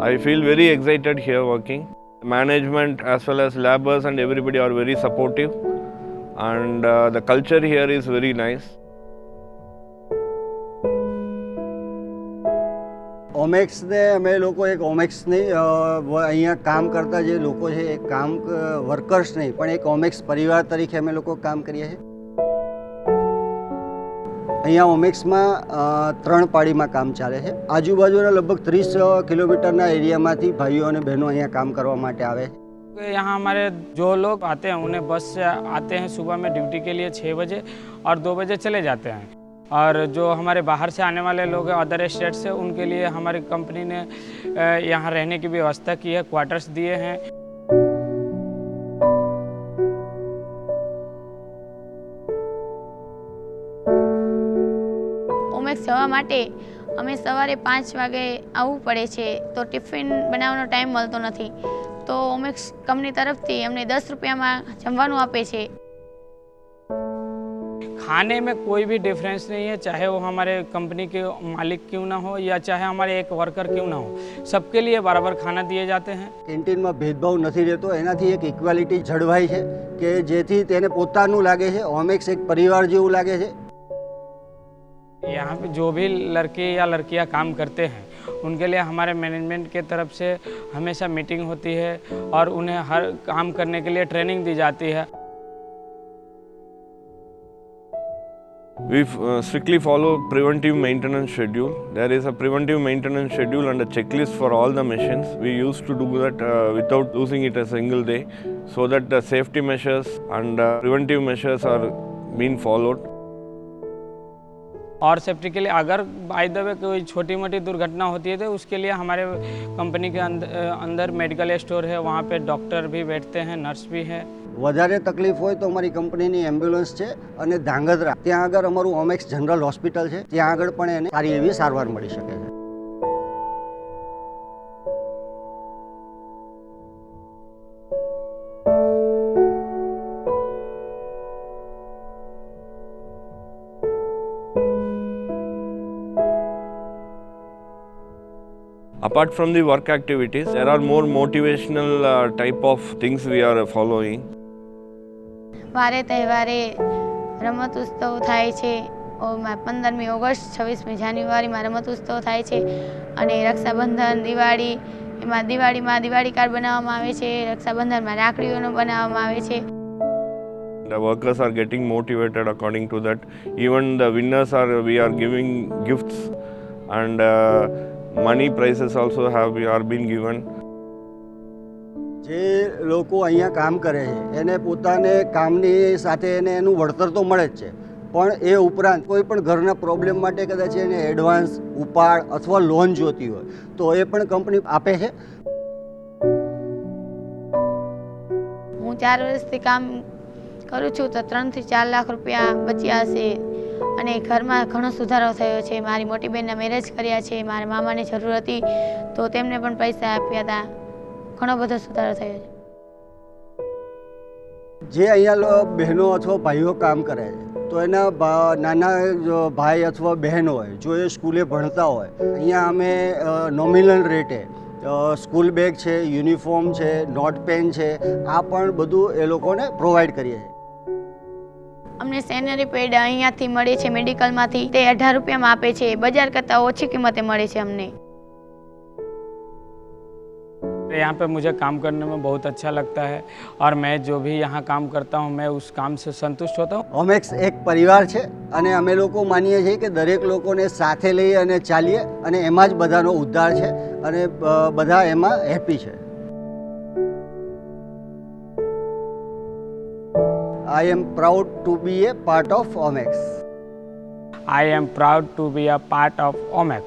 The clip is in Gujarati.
I feel very excited here working. Management as well as laborers and everybody are very supportive, and the culture here is very nice. ઓમેક્સને અમે લોકો એક ઓમેક્સની અહીંયા કામ કરતા જે લોકો છે એ કામ વર્કર્સ નહીં પણ એક ઓમેક્સ પરિવાર તરીકે અમે લોકો કામ કરીએ છીએ. અહીંયા ઓમેક્સમાં 3 પાળીમાં કામ ચાલે છે. આજુબાજુના લગભગ 30 કિલોમીટરના એરિયામાંથી ભાઈઓ અને બહેનો અહીંયા કામ કરવા માટે આવે છે. यहाँ हमारे जो लोग आते हैं उन्हें बस से आते हैं सुबह में ड्यूटी के लिए 6 बजे और 2 बजे चले जाते हैं. और जो हमारे बाहर से आने वाले लोग हैं अदर स्टेट से, उनके लिए हमारी कंपनी ने यहाँ रहने की व्यवस्था की है, क्वार्टर्स दिए हैं. ઓમેક્સ જવા માટે અમે સવારે 5 વાગે આવવું પડે છે, તો ટિફિન બનાવવાનો ટાઈમ મળતો નથી. તો ઓમેક્સ કંપની તરફથી અમને 10 રૂપિયામાં જમવાનું આપે છે. खाने में कोई भी डिफरेंस नहीं है, चाहे वो हमारे कंपनी के मालिक क्यों ना हो या चाहे हमारे एक वर्कर क्यों ना हो, सबके लिए बराबर खाना दिए जाते हैं. કેન્ટીનમાં ભેદભાવ નથી રહેતો, એનાથી એક ઇક્વાલિટી જળવાય છે કે જેથી તેને પોતાનું લાગે છે. ઓમેક્સ એક પરિવાર જેવું લાગે છે. यहाँ पे जो भी लड़के या लड़कियाँ काम करते हैं उनके लिए हमारे मैनेजमेंट के तरफ से हमेशा मीटिंग होती है और उन्हें हर काम करने के लिए ट्रेनिंग दी जाती है. We strictly follow preventive maintenance schedule. There is a preventive maintenance schedule and a checklist for all the machines. We used to do that without losing it a single day, so that the safety measures and preventive measures are being followed. और सेफ्टी के लिए अगर बाय द वे कोई छोटी मोटी दुर्घटना होती है तो उसके लिए हमारे कंपनी के अंदर मेडिकल स्टोर है, वहाँ पे डॉक्टर भी बैठते हैं, नर्स भी है. વધારે તકલીફ હોય તો અમારી કંપનીની એમ્બ્યુલન્સ છે અને ધાંગધ્રા ત્યાં આગળ અમારું ઓમેક્સ જનરલ હોસ્પિટલ છે, ત્યાં આગળ પણ એને સારી એવી સારવાર મળી શકે છે. Apart from the work activities, there are more motivational type of things we are following. વારે તહેવારે રમત ઉત્સવ થાય છે. 15મી ઓગસ્ટ, 26મી જાન્યુઆરીમાં રમત ઉત્સવ થાય છે. અને રક્ષાબંધન, દિવાળી, એમાં દિવાળીમાં દિવાળી કાર્ડ બનાવવામાં આવે છે, રક્ષાબંધનમાં રાખડીઓનું બનાવવામાં આવે છે. The workers are getting motivated according to that. Even the winners we are giving gifts, and money prizes also are being given. જે લોકો અહીંયા કામ કરે છે એને પોતાને કામની સાથે એને એનું વળતર તો મળે જ છે, પણ એ ઉપરાંત કોઈ પણ ઘરના પ્રોબ્લેમ માટે કદાચ એને એડવાન્સ, ઉપાડ અથવા લોન જોતી હોય તો એ પણ કંપની આપે છે. હું 4 વર્ષથી કામ કરું છું તો 3 થી 4 લાખ રૂપિયા બચ્યા હશે. અને ઘરમાં ઘણો સુધારો થયો છે. મારી મોટી બહેનના મેરેજ કર્યા છે, મારા મામાને જરૂર હતી તો તેમને પણ પૈસા આપ્યા હતા. ઘણો બધો સુધારો થયો છે. જે અહીંયા બહેનો અથવા ભાઈઓ કામ કરે છે તો એના નાના ભાઈ અથવા બહેન હોય, જો એ સ્કૂલે ભણતા હોય, અહીંયા અમે નોમિનલ રેટે સ્કૂલ બેગ છે, યુનિફોર્મ છે, નોટ પેન છે, આ પણ બધું એ લોકોને પ્રોવાઈડ કરીએ છીએ. અમને સેનરી પેડ અહીંયાથી મળે છે મેડિકલમાંથી, તે 18 રૂપિયામાં આપે છે. બજાર કરતાં ઓછી કિંમતે મળે છે અમને. यहाँ पे मुझे काम करने में बहुत अच्छा लगता है और मैं जो भी यहाँ काम करता हूँ मैं उस काम से संतुष्ट होता हूँ. ઓમેક્સ એક પરિવાર છે અને અમે લોકો માનીએ છીએ કે દરેક લોકોને સાથે લઈ અને ચાલીએ અને એમાં જ બધાનો ઉદ્ધાર છે અને બધા એમાં હેપી છે. I am proud to be a part of Omex. I am proud to be a part of Omex.